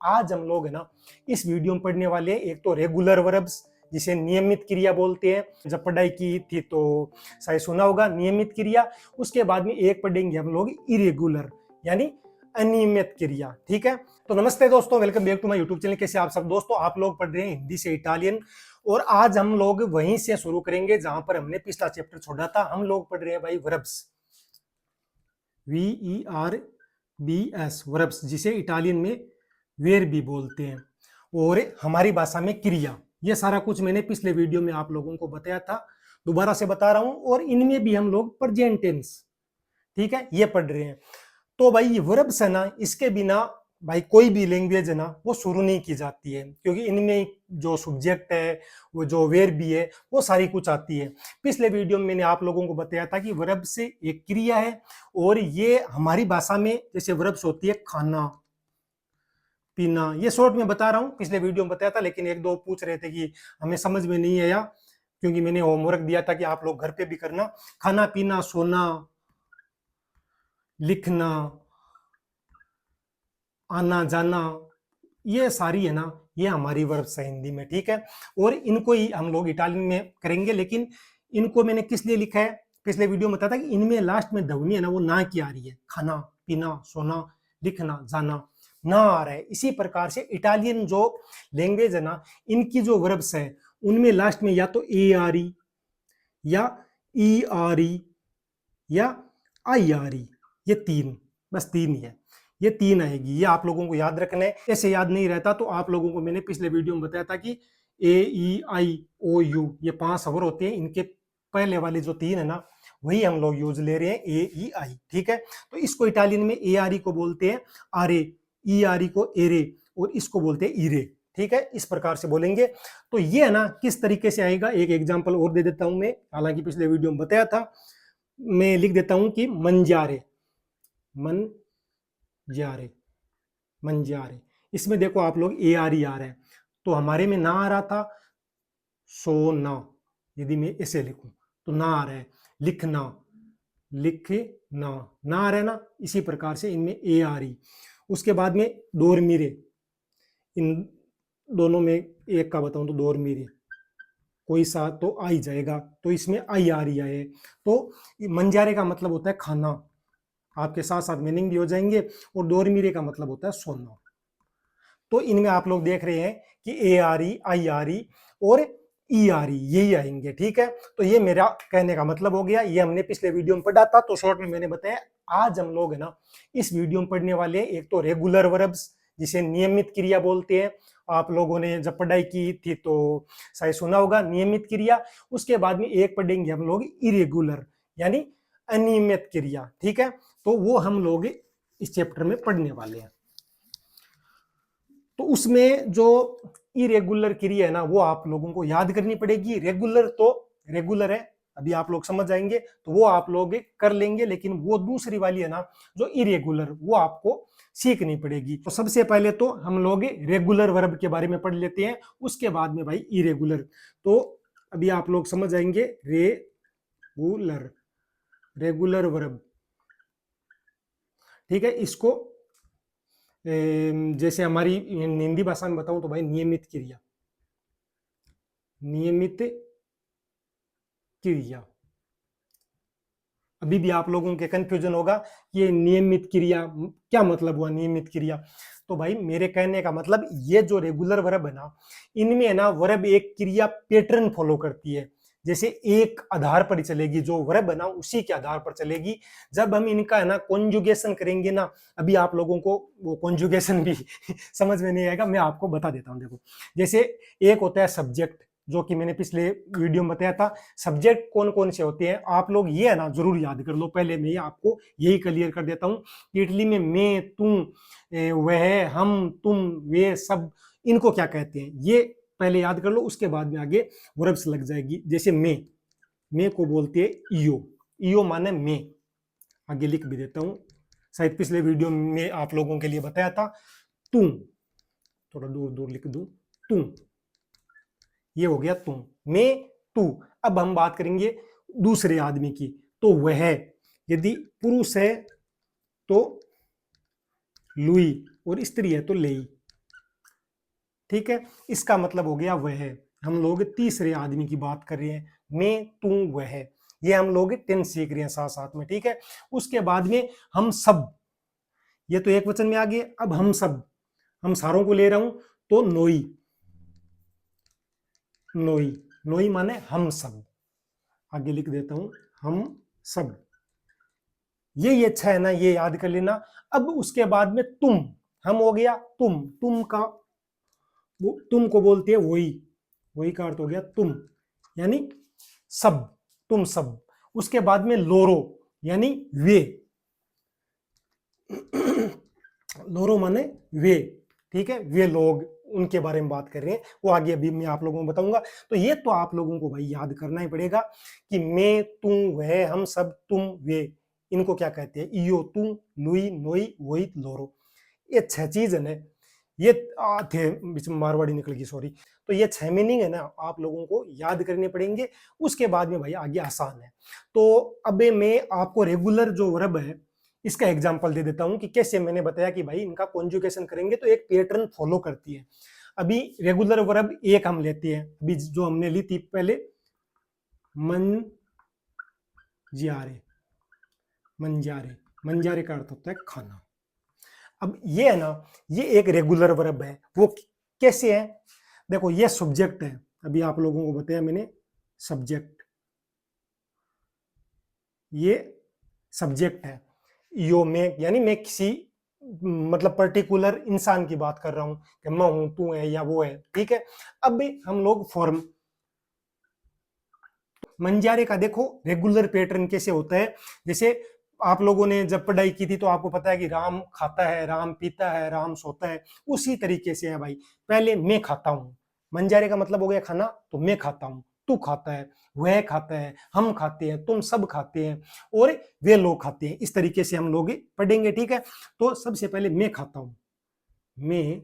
आज हम लोग है ना इस वीडियो में पढ़ने वाले हैं एक तो रेगुलर वर्ब्स जिसे नियमित क्रिया बोलते हैं। जब पढ़ाई की थी तो शायद सुना होगा नियमित क्रिया। उसके बाद में एक पढ़ेंगे हम लोग इरेगुलर यानी अनियमित क्रिया। ठीक है, तो नमस्ते दोस्तों, welcome back to my YouTube channel. कैसे आप सब दोस्तों? आप लोग पढ़ रहे हैं हिंदी से इटालियन और आज हम लोग वहीं से शुरू करेंगे जहां पर हमने पिछला चैप्टर छोड़ा था। हम लोग पढ़ रहे हैं भाई वर्ब्स, VERBS वर्ब्स, जिसे इटालियन में वेर भी बोलते हैं और हमारी भाषा में क्रिया। ये सारा कुछ मैंने पिछले वीडियो में आप लोगों को बताया था, दोबारा से बता रहा हूं। और इनमें भी हम लोग प्रेजेंट टेंस, ठीक है, ये पढ़ रहे हैं। तो भाई ये वर्ब्स है ना, इसके बिना भाई कोई भी लैंग्वेज है ना वो शुरू नहीं की जाती है, क्योंकि इनमें जो सब्जेक्ट है, वो जो वेर भी है, वो सारी कुछ आती है। पिछले वीडियो में मैंने आप लोगों को बताया था कि वर्ब से एक क्रिया है और ये हमारी भाषा में जैसे वर्ब्स होती है खाना पीना, ये शॉर्ट में बता रहा हूँ, पिछले वीडियो में बताया था। लेकिन एक दो पूछ रहे थे कि हमें समझ में नहीं आया, क्योंकि मैंने होमवर्क दिया था कि आप लोग घर पे भी करना। खाना पीना, सोना, लिखना, आना जाना, ये सारी है ना ये हमारी वर्ब्स है हिंदी में। ठीक है, और इनको ही हम लोग इटालियन में करेंगे। लेकिन इनको मैंने किस लिए लिखा है, पिछले वीडियो में बताया था कि इनमें लास्ट में ध्वनि है ना वो ना की आ रही है। खाना पीना, सोना, लिखना, जाना, ना आ रहा है। इसी प्रकार से इटालियन जो लैंग्वेज है ना, इनकी जो वर्ब्स है उनमें लास्ट में या तो ए आ रही, या ई आ रही, या आई आ रही, ये तीन, बस तीन ही है, ये तीन आएगी। ये आप लोगों को याद रखना है। ऐसे याद नहीं रहता तो आप लोगों को मैंने पिछले वीडियो में बताया था कि ए ई आई ओ यू ये 5 स्वर होते हैं, इनके पहले वाले जो तीन है ना वही हम लोग यूज ले रहे हैं, ए ई आई। ठीक है, तो इसको इटालियन में ए आर ई को बोलते हैं आरे, ई आर ई को एरे, और इसको बोलते हैं ईरे। ठीक है, इस प्रकार से बोलेंगे। तो ये है ना किस तरीके से आएगा, एक एग्जाम्पल और दे देता हूं मैं, हालांकि पिछले वीडियो में बताया था। मैं लिख देता हूं कि मंजारे, मन जारे, मंजारे। इसमें देखो आप लोग ए आर ई आ रहा है, तो हमारे में ना आ रहा था सोना, यदि मैं ऐसे लिखूं तो ना आ रहा है। लिखना, लिखना, ना आ रहा है ना। इसी प्रकार से इनमें ए आ रही। उसके बाद में डोरमीरे, इन दोनों में एक का बताऊं तो डोरमीरे, कोई सा तो आ ही जाएगा, तो इसमें आई आ रही है। तो मंजारे का मतलब होता है खाना, आपके साथ साथ मीनिंग भी हो जाएंगे। और डोरमीरे का मतलब होता है सोना। तो इनमें आप लोग देख रहे हैं कि ए आ रही, आई आ रही और ई आ रही, यही आएंगे। ठीक है, तो ये मेरा कहने का मतलब हो गया। ये हमने पिछले वीडियो में पढ़ा था, तो शॉर्ट में मैंने बताया। आज हम लोग है ना इस वीडियो में पढ़ने वाले हैं एक तो रेगुलर वर्ब्स जिसे नियमित क्रिया बोलते हैं। आप लोगों ने जब पढ़ाई की थी तो शायद सुना होगा नियमित क्रिया। उसके बाद में एक पढ़ेंगे हम लोग इरेगुलर यानी अनियमित क्रिया। ठीक है, तो वो हम लोग इस चैप्टर में पढ़ने वाले हैं। तो उसमें जो इरेगुलर क्रिया है ना वो आप लोगों को याद करनी पड़ेगी। रेगुलर तो रेगुलर है, अभी आप लोग समझ जाएंगे, तो वो आप लोग कर लेंगे। लेकिन वो दूसरी वाली है ना जो इरेगुलर, वो आपको सीखनी पड़ेगी। तो सबसे पहले तो हम लोग रेगुलर वर्ब के बारे में पढ़ लेते हैं, उसके बाद में भाई इरेगुलर। तो अभी आप लोग समझ जाएंगे रेगुलर, रेगुलर वर्ब। ठीक है, इसको जैसे हमारी हिंदी भाषा में बताऊं तो भाई नियमित क्रिया, नियमित क्रिया। अभी भी आप लोगों के कंफ्यूजन होगा ये नियमित क्रिया क्या मतलब हुआ, नियमित क्रिया। तो भाई मेरे कहने का मतलब ये जो रेगुलर वर्ब है ना, इनमें है ना वर्ब एक क्रिया पैटर्न फॉलो करती है। जैसे एक आधार पर चलेगी, जो वर्ब है ना उसी के आधार पर चलेगी। जब हम इनका है ना कॉन्जुगेशन करेंगे ना, अभी आप लोगों को वो कॉन्जुगेशन भी समझ में नहीं आएगा, मैं आपको बता देता हूं। देखो, जैसे एक होता है सब्जेक्ट, जो कि मैंने पिछले वीडियो में बताया था। सब्जेक्ट कौन कौन से होते हैं आप लोग ये है ना जरूर याद कर लो। पहले मैं आपको यही क्लियर कर देता हूँ। इटली में मैं, तुम, वह, हम, तुम, वे, सब, इनको क्या कहते हैं ये पहले याद कर लो, उसके बाद में आगे वर्ब्स लग जाएगी। जैसे मैं को बोलते हैं इयो, इयो माने मैं। आगे लिख भी देता हूं, शायद पिछले वीडियो में आप लोगों के लिए बताया था। तुम, थोड़ा दूर दूर लिख दूं, तुम, ये हो गया तुम, मैं, तू। अब हम बात करेंगे दूसरे आदमी की, तो वह, यदि पुरुष है तो लुई और स्त्री है तो लेई। ठीक है, इसका मतलब हो गया वह। हम लोग तीसरे आदमी की बात कर रहे हैं, मैं, तू, वह। ये हम लोग टेंस सीख रहे हैं साथ साथ में, ठीक है। उसके बाद में हम सब, ये तो एक वचन में आ गए। अब हम सब, हम सारों को ले रहा हूं, तो नोई। नोई, नोई माने हम सब। आगे लिख देता हूं, हम सब। ये अच्छा है ना, ये याद कर लेना। अब उसके बाद में तुम, हम हो गया तुम। तुम का वो तुम को बोलते हैं वही, वही का अर्थ हो गया तुम, यानी सब, तुम सब। उसके बाद में लोरो, यानी वे। लोरो माने वे, ठीक है, वे लोग, उनके बारे में बात कर रहे हैं। वो आगे अभी मैं आप लोगों को बताऊंगा। तो ये तो आप लोगों को भाई याद करना ही पड़ेगा कि मैं, तू, वह, हम सब, तुम, वे, इनको क्या कहते हैं? इयो, तू, लुई, नोई, वही, लोरो। ये 6 चीज है ना, ये थे बीच में मारवाड़ी निकल गई, सॉरी। तो ये 6 मीनिंग है ना, आप लोगों को याद करने पड़ेंगे। उसके बाद में भाई आगे आसान है। तो अब मैं आपको रेगुलर जो वर्ब है इसका एग्जांपल दे देता हूं कि कैसे। मैंने बताया कि भाई इनका कॉन्जुगेशन करेंगे तो एक पैटर्न फॉलो करती है। अभी रेगुलर वर्ब एक हम लेते हैं, अभी जो हमने ली थी पहले, मन जियारे। मंजारे, मंजारे का अर्थ होता है खाना। अब ये है ना, ये एक रेगुलर वर्ब है। वो कैसे है? देखो, ये सब्जेक्ट है, अभी आप लोगों को बताया मैंने, सब्जेक्ट, ये सब्जेक्ट है। यो, मैं, यानी मैं किसी मतलब पर्टिकुलर इंसान की बात कर रहा हूं कि मैं हूं, तू है, या वो है, ठीक है। अब भी हम लोग फॉर्म, मंजारे का देखो रेगुलर पैटर्न कैसे होता है। जैसे आप लोगों ने जब पढ़ाई की थी तो आपको पता है कि राम खाता है, राम पीता है, राम सोता है। उसी तरीके से है भाई। पहले मैं खाता हूं, मंजारे का मतलब हो गया खाना, तो मैं खाता हूं, तू खाता है, वह खाता है, हम खाते हैं, तुम सब खाते हैं, और वे लोग खाते हैं। इस तरीके से हम लोग पढ़ेंगे, ठीक है। तो सबसे पहले मैं खाता हूं, मैं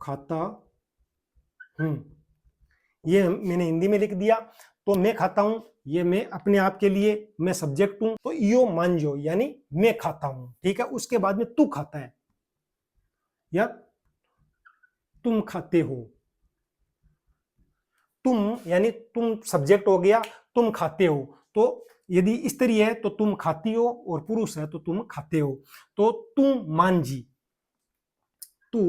खाता हूं, ये मैंने हिंदी में लिख दिया। तो मैं खाता हूं, ये मैं अपने आप के लिए, मैं सब्जेक्ट हूं। तो यो मांजो, यानी मैं खाता हूं, ठीक है। उसके बाद में तू खाता है या तुम खाते हो। तुम यानी तुम सब्जेक्ट हो गया, तुम खाते हो। तो यदि स्त्री है तो तुम खाती हो, और पुरुष है तो तुम खाते हो। तो तू मांझी, तू,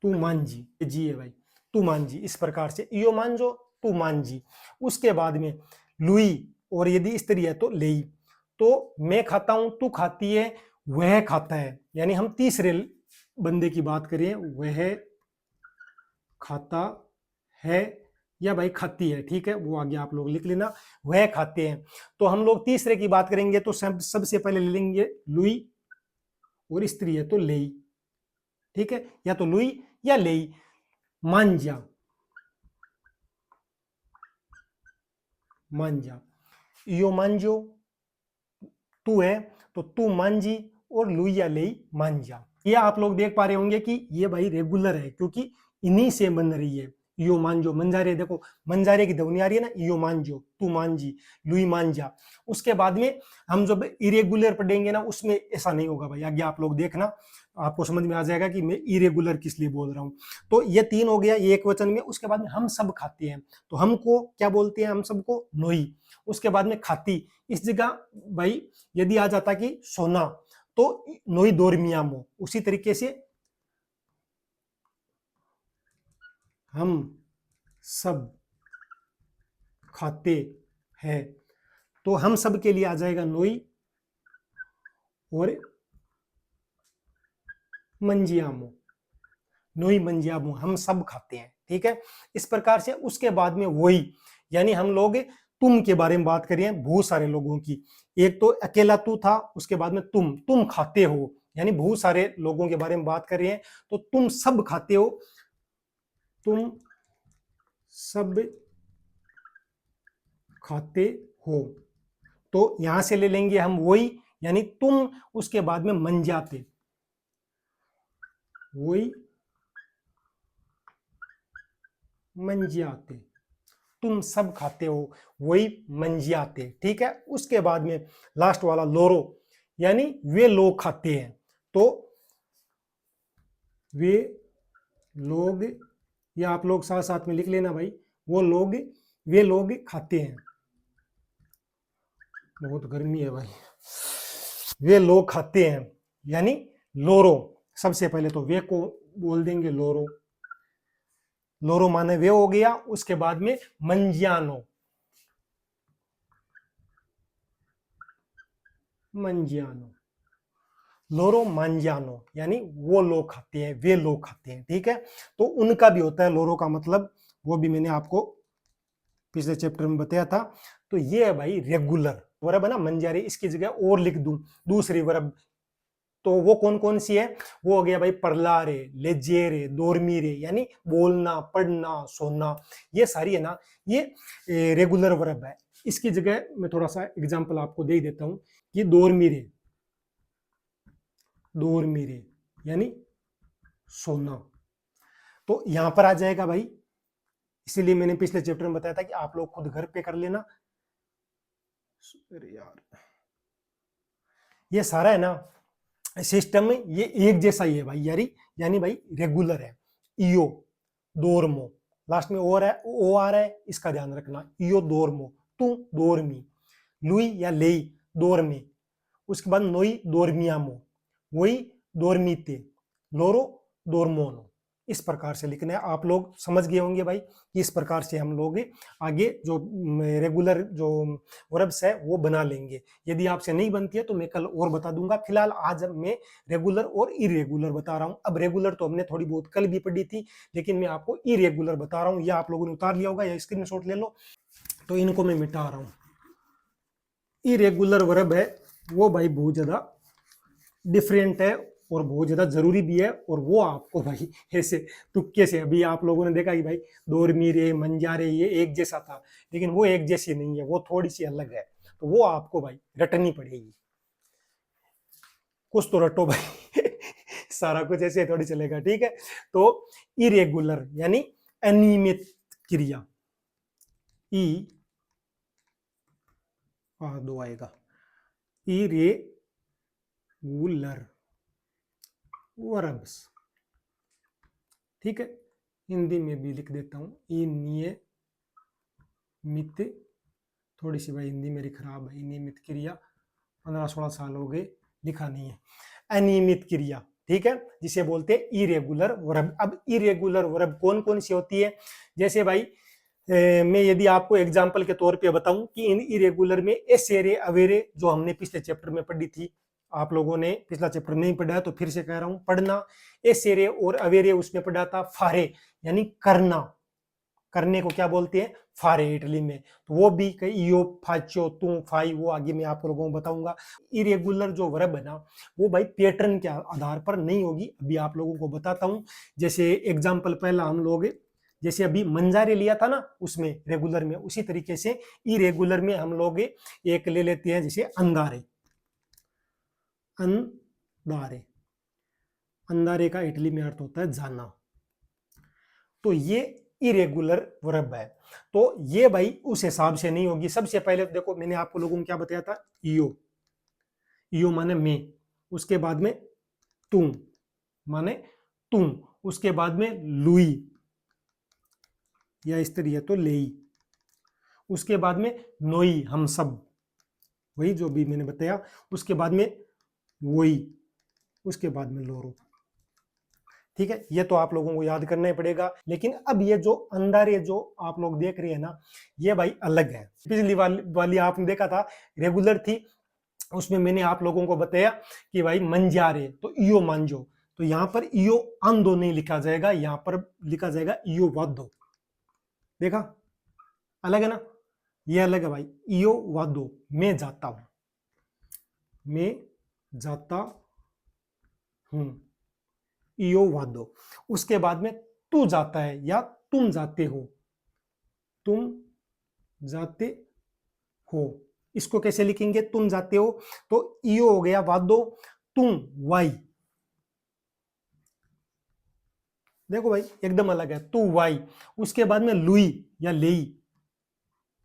तू मांझी, जी है भाई, तू मांझी। इस प्रकार से इयो मांझो, तू मांझी। उसके बाद में लुई, और यदि स्त्री है तो लेई। तो मैं खाता हूं, तू खाती है, वह खाता है, यानी हम तीसरे बंदे की बात करें, वह खाता है या भाई खाती है, ठीक है। वो आगे आप लोग लिख लेना, वह खाते हैं। तो हम लोग तीसरे की बात करेंगे तो सबसे पहले ले लेंगे लुई, और स्त्री है तो लेई, ठीक है। या तो लुई या लेई। मांझा, मांझा, यो मांझो, तू है तो तू मांझी, और लुईया ले मांझा। ये आप लोग देख पा रहे होंगे कि ये भाई रेगुलर है, क्योंकि इन्हीं से बन रही है। यो मांझो, मंजारे, देखो मंजारे की ध्वनि आ रही है ना, यो मांझो, तू मांझी, लुई मांझा। उसके बाद में हम जब इरेगुलर पढ़ेंगे ना, उसमें ऐसा नहीं होगा भाई। आगे आप लोग देखना, आपको समझ में आ जाएगा कि मैं इरेगुलर किस लिए बोल रहा हूं। तो ये 3 हो गया, ये एक वचन में। उसके बाद में हम सब खाते हैं, तो हमको क्या बोलते हैं? हम सबको नोई। उसके बाद में खाती, इस जगह भाई यदि आ जाता कि सोना, तो नोई दोरमियामो। उसी तरीके से हम सब खाते हैं, तो हम सब के लिए आ जाएगा नोई, और मंजियामो, नोई मंजियामो, हम सब खाते हैं, ठीक है। इस प्रकार से उसके बाद में वही, यानी हम लोग तुम के बारे में बात करें, बहुत सारे लोगों की। एक तो अकेला तू था, उसके बाद में तुम खाते हो, यानी बहुत सारे लोगों के बारे में बात कर रहे हैं। तो तुम सब खाते हो, तुम सब खाते हो। तो यहां से ले लेंगे हम वही, यानी तुम, उसके बाद में मंजाते, वही मंजियाते, तुम सब खाते हो, वही मंजियाते, ठीक है। उसके बाद में लास्ट वाला लोरो, यानी वे लोग खाते हैं। तो वे लोग, या आप लोग साथ साथ में लिख लेना भाई, वो लोग, वे लोग खाते हैं। बहुत गर्मी है भाई। वे लोग खाते हैं यानी लोरो। सबसे पहले तो वे को बोल देंगे लोरो, लोरो माने वे हो गया। उसके बाद में मंजियानो, मंजियानो, लोरो मांजियानो यानी वो लोग खाते हैं, वे लोग खाते हैं। ठीक है, तो उनका भी होता है लोरो का मतलब, वो भी मैंने आपको पिछले चैप्टर में बताया था। तो ये है भाई रेगुलर वर्ब है ना, मंजारे, इसकी जगह और लिख दूं दूसरी वर्ब, तो वो कौन कौन सी है? वो हो गया भाई परलारे, लेजेरे, दोरमीरे यानी बोलना, पढ़ना, सोना। ये सारी है ना, ये रेगुलर वर्ब है। इसकी जगह मैं थोड़ा सा एग्जांपल आपको दे देता हूं कि दोरमीरे, दोरमीरे यानी सोना, तो यहां पर आ जाएगा भाई। इसीलिए मैंने पिछले चैप्टर में बताया था कि आप लोग खुद घर पे कर लेना। अरे यार, ये सारा है ना सिस्टम में ये एक जैसा ही है भाई यारी, यानी भाई रेगुलर है। इयो दोरमो, लास्ट में और है, ओ आ रहा है, इसका ध्यान रखना। इयो दोरमो, तू दोरमी, लुई या लेई दोरमे, उसके बाद नोई दोरमियामो, वही दोरमीते, लोरो दोरमोनो। इस प्रकार से लिखना है। आप लोग समझ गए होंगे भाई कि इस प्रकार से हम लोग आगे जो रेगुलर जो वर्ब्स है वो बना लेंगे। यदि आपसे नहीं बनती है तो मैं कल और बता दूंगा। फिलहाल आज मैं रेगुलर और इरेगुलर बता रहा हूं। अब रेगुलर तो हमने थोड़ी बहुत कल भी पढ़ी थी, लेकिन मैं आपको इरेगुलर बता रहा हूं। या आप लोगों ने उतार लिया होगा या स्क्रीनशॉट ले लो, तो इनको मैं मिटा रहा हूं। इरेगुलर वर्ब है वो भाई बहुत ज्यादा डिफरेंट है और बहुत ज्यादा जरूरी भी है, और वो आपको भाई ऐसे तुक्के से, अभी आप लोगों ने देखा कि भाई दोरमीरे, मंजारे ये एक जैसा था, लेकिन वो एक जैसी नहीं है, वो थोड़ी सी अलग है। तो वो आपको भाई रटनी पड़ेगी। कुछ तो रटो भाई सारा कुछ ऐसे थोड़ी चलेगा। ठीक है, तो इरेगुलर यानी अनियमित क्रिया, ई दो आएगा, इरेगुलर वर्ब्स। ठीक है, हिंदी में भी लिख देता हूं, अनियमित, थोड़ी सी भाई हिंदी मेरी खराब है। नियमित क्रिया 15-16 साल हो गए, लिखा नहीं है। अनियमित क्रिया, ठीक है, जिसे बोलते हैं इरेगुलर वर्ब। अब इरेगुलर वर्ब कौन कौन सी होती है? जैसे भाई मैं यदि आपको एग्जांपल के तौर पे बताऊं कि इन इरेगुलर में एसेरे, अवेरे, जो हमने पिछले चैप्टर में पढ़ी थी, आप लोगों ने पिछला चैप्टर नहीं पढ़ा है तो फिर से कह रहा हूं पढ़ना। एसेरे और अवेरे उसमें पढ़ा था। फारे यानी करना, करने को क्या बोलते हैं? फारे इटली में। तो वो भी यो, फाचो, तू, फाई, वो आगे मैं आप लोगों को बताऊंगा। इरेगुलर जो वर्ब है ना, वो भाई पैटर्न के आधार पर नहीं होगी, अभी आप लोगों को बताता हूं। जैसे एग्जांपल पहला हम लोग, जैसे अभी मंजारे लिया था ना उसमें रेगुलर में, उसी तरीके से इरेगुलर में हम लोग एक ले लेते हैं, जैसे अंधारे। अंधारे, अंधारे का इटली में अर्थ होता है जाना। तो ये इरेगुलर वर्ब है। तो ये भाई उस हिसाब से नहीं होगी। सबसे पहले देखो मैंने आपको लोगों को क्या बताया था, इयो, इयो माने मैं, उसके बाद में तुम माने तुम, उसके बाद में लुई या स्त्री है तो लेई, उसके बाद में नोई हम सब, वही जो भी मैंने बताया, उसके बाद में वही, उसके बाद में लोरो। ठीक है, ये तो आप लोगों को याद करना ही पड़ेगा। लेकिन अब ये जो अंधारे जो आप लोग देख रहे हैं ना, ये भाई अलग है। पिछली वाली आपने देखा था रेगुलर थी, उसमें मैंने आप लोगों को बताया कि भाई मंजारे तो इयो मांजो, तो यहां पर इयो अंधो नहीं लिखा जाएगा, यहां पर लिखा जाएगा इयो वादो। देखा, अलग है ना, ये अलग है भाई। इयो वादो, मैं जाता हूं, मैं जाता हूं, इयो वादो। उसके बाद में तू जाता है या तुम जाते हो, तुम जाते हो, इसको कैसे लिखेंगे? तुम जाते हो, तो इयो हो गया वादो, तुम वाई। देखो भाई एकदम अलग है, तू वाई। उसके बाद में लुई या लेई,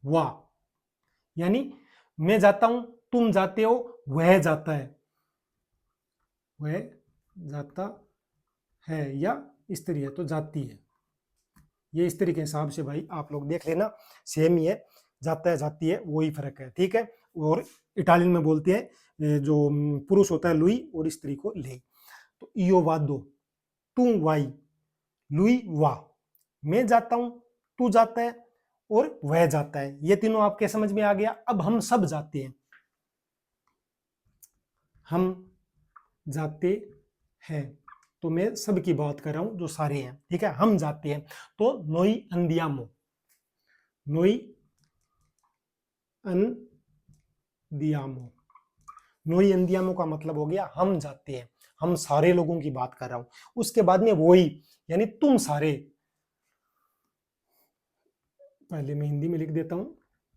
वा, यानी मैं जाता हूं, तुम जाते हो, वह जाता है, वह जाता है या स्त्री है तो जाती है। ये स्त्री के हिसाब से भाई आप लोग देख लेना, सेम ही है, जाता है जाती है वही फर्क है, ठीक है। और इटालियन में बोलते हैं जो पुरुष होता है लुई और स्त्री को ले। तो इयो वादो, तू वाई, लुई वा, मैं जाता हूं, तू जाता है और वह जाता है। ये तीनों आपके समझ में आ गया। अब हम सब जाते हैं, हम जाते हैं, तो मैं सब की बात कर रहा हूं जो सारे हैं, ठीक है। हम जाते हैं तो नोई अंदियामो, नोई अंदियामो, नोई अंदियामो का मतलब हो गया हम जाते हैं, हम सारे लोगों की बात कर रहा हूं। उसके बाद में वही यानी तुम सारे, पहले मैं हिंदी में लिख देता हूं,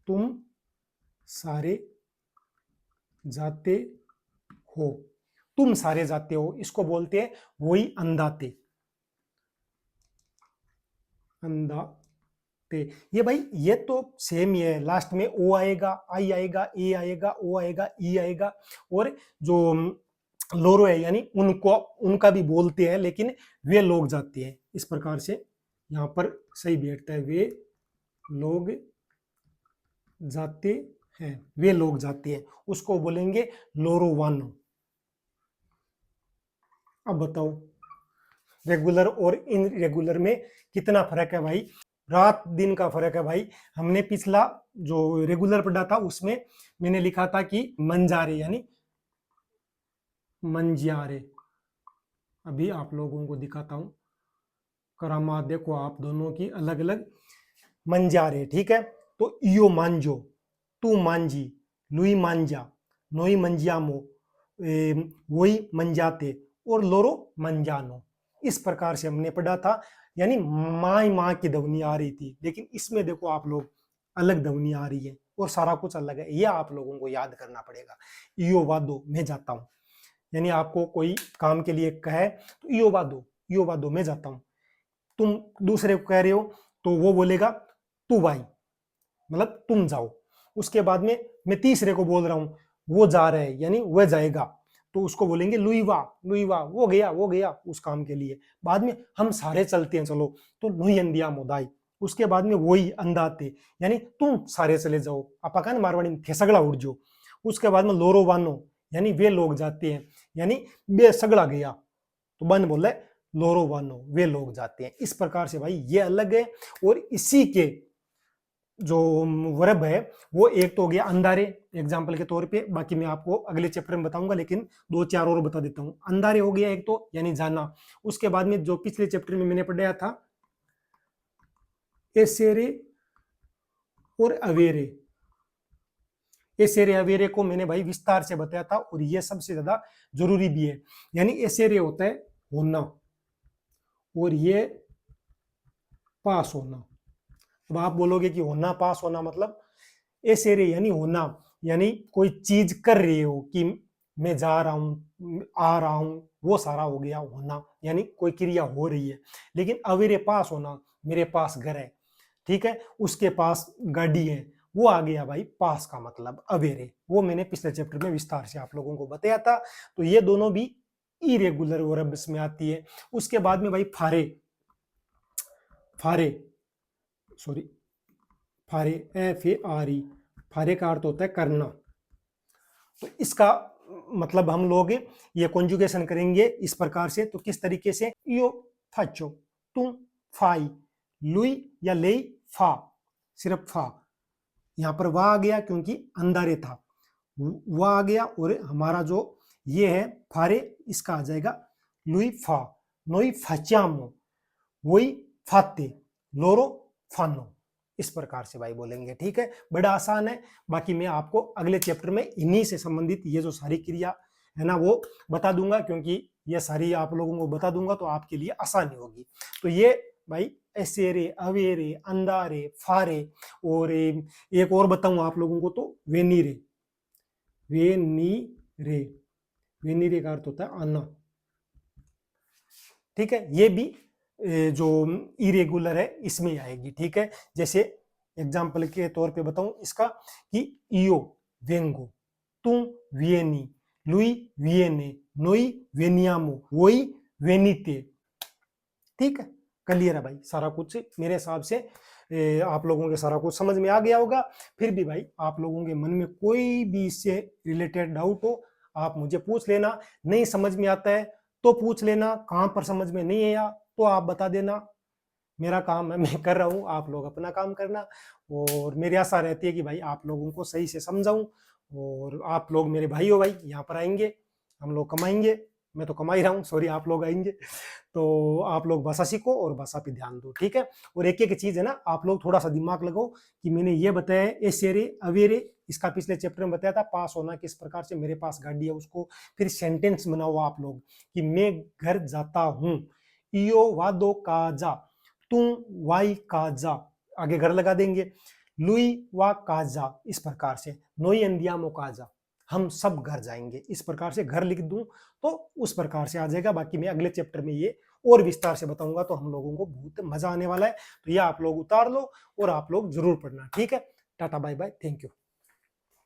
तुम सारे जाते हो, तुम सारे जाते हो, इसको बोलते हैं वही अंदाते, अंदाते। ये भाई ये तो सेम ही है, लास्ट में ओ आएगा, आई आएगा, ए आएगा, ओ आएगा, ई आएगा। और जो लोरो है यानी उनको, उनका भी बोलते हैं लेकिन वे लोग जाते हैं, इस प्रकार से यहां पर सही बैठता है, वे लोग जाते हैं, वे लोग जाते हैं, उसको बोलेंगे लोरो वानो। अब बताओ रेगुलर और इनरेगुलर में कितना फर्क है भाई, रात दिन का फर्क है भाई। हमने पिछला जो रेगुलर पढ़ा था उसमें मैंने लिखा था कि मंजारे यानी मंजियारे। अभी आप लोगों को दिखाता हूं करामात, देखो आप दोनों की अलग अलग मंजारे, ठीक है। तो इयो मांजो, तू मांजी, लुई मांजा, नोई मंजियामो, वही मंजाते और लोरो मंजानो। इस प्रकार से हमने पढ़ा था, यानी माई माँ की ध्वनि आ रही थी, लेकिन इसमें देखो आप लोग अलग ध्वनि आ रही है और सारा कुछ अलग है, यह आप लोगों को याद करना पड़ेगा। इयो वादो, मैं जाता हूं, यानी आपको कोई काम के लिए कहे तो इयो वादो, इयो वादो, मैं जाता हूं। तुम दूसरे को कह रहे हो तो वो बोलेगा तू भाई, मतलब तुम जाओ। उसके बाद में मैं तीसरे को बोल रहा हूं, वो जा रहा है यानी वह जाएगा, तो उसको बोलेंगे लुईवा, लुईवा, वो गया, वो गया उस काम के लिए। बाद में हम सारे चलते हैं चलो, तो लुई अंदिया मोदाई। उसके बाद में वही अंदाते यानी तुम सारे चले जाओ, अपाकान मारवाड़ी में थे सगड़ा उड़ जाओ। उसके बाद में लोरो वानो यानी वे लोग जाते हैं, यानी बे सगड़ा गया, तो बन बोले लोरो वानो, वे लोग जाते हैं। इस प्रकार से भाई ये अलग है। और इसी के जो वर्ब है वो एक तो हो गया अंधारे एग्जाम्पल के तौर पे, बाकी मैं आपको अगले चैप्टर में बताऊंगा, लेकिन दो चार और बता देता हूं। अंधारे हो गया एक तो यानी जाना। उसके बाद में जो पिछले चैप्टर में मैंने पढ़ाया था एसेरे और अवेरे, एसेरे अवेरे को मैंने भाई विस्तार से बताया था, और ये सबसे ज्यादा जरूरी भी है। यानी एसेरे होता है होना और ये पास होना। अब आप बोलोगे कि होना पास होना मतलब ऐसे रे यानी होना, यानी कोई चीज कर रहे हो कि मैं जा रहा हूं, आ रहा हूं, वो सारा हो गया होना, यानी कोई क्रिया हो रही है। लेकिन अवेरे पास होना, मेरे पास घर है, ठीक है, उसके पास गाड़ी है, वो आ गया भाई पास का मतलब अवेरे। वो मैंने पिछले चैप्टर में विस्तार से आप लोगों को बताया था। तो ये दोनों भी इरेगुलर वर्ब्स में आती है। उसके बाद में भाई फारे, फारे सॉरी फारे, एफ ए आर ई, फारे का अर्थ होता है करना। तो इसका मतलब हम लोग ये कॉन्जुगेशन करेंगे इस प्रकार से। तो किस तरीके से, यो फाचो, तुम फाई, लुई या लेई फा, सिर्फ फा, यहां पर वाह आ गया क्योंकि अंधारे था, वाह आ गया। और हमारा जो ये है फारे, इसका आ जाएगा लुई फा, नोई फाचामो, वही फाते, लोरो फानो। इस प्रकार से भाई बोलेंगे, ठीक है, बड़ा आसान है। बाकी मैं आपको अगले चैप्टर में इन्हीं से संबंधित ये जो सारी क्रिया है ना वो बता दूंगा, क्योंकि ये सारी आप लोगों को बता दूंगा तो आपके लिए आसानी होगी। तो ये भाई एसेरे, अवेरे, अंदारे, फारे, और एक और बताऊं आप लोगों को तो वेनीरे, वेनीरे, वेनीरे का अर्थ होता है आना, ठीक है। ये भी जो इरेगुलर है इसमें आएगी, ठीक है। जैसे एग्जाम्पल के तौर पे बताऊं इसका कि इयो वेंगो, तुम वियनी, लुई वियने, नोई वेनियामो, वोई वेनीते, ठीक है, क्लियर है भाई, सारा कुछ मेरे हिसाब से आप लोगों के सारा कुछ समझ में आ गया होगा। फिर भी भाई आप लोगों के मन में कोई भी इससे रिलेटेड डाउट हो आप मुझे पूछ लेना, नहीं समझ में आता है तो पूछ लेना, कहाँ पर समझ में नहीं आया तो आप बता देना, मेरा काम है, मैं कर रहा हूँ, आप लोग अपना काम करना। और मेरी आशा रहती है कि भाई आप लोगों को सही से समझाऊं, और आप लोग मेरे भाई हो भाई, यहाँ पर आएंगे हम लोग कमाएंगे, मैं तो कमा ही रहा हूँ, सॉरी आप लोग आएंगे, तो आप लोग भाषा सीखो और भाषा पे ध्यान दो, ठीक है। और एक एक चीज है ना, आप लोग थोड़ा सा दिमाग लगाओ कि मैंने ये बताया ऐसे रे अवेरे, इसका पिछले चैप्टर में बताया था पास होना किस प्रकार से, मेरे पास गाड़ी है उसको फिर सेंटेंस बनाओ आप लोग कि मैं घर जाता हूँ, इयो वादो काजा, तुम वाई काजा, आगे घर लगा देंगे, लुई वा काजा, इस प्रकार से नोई अंदियामो काजा, हम सब घर जाएंगे, इस प्रकार से घर लिख दूं तो उस प्रकार से आ जाएगा। बाकी मैं अगले चैप्टर में ये और विस्तार से बताऊंगा, तो हम लोगों को बहुत मजा आने वाला है। तो ये आप लोग उतार लो और आप लोग जरूर पढ़ना, ठीक है। Tata bye bye, thank you.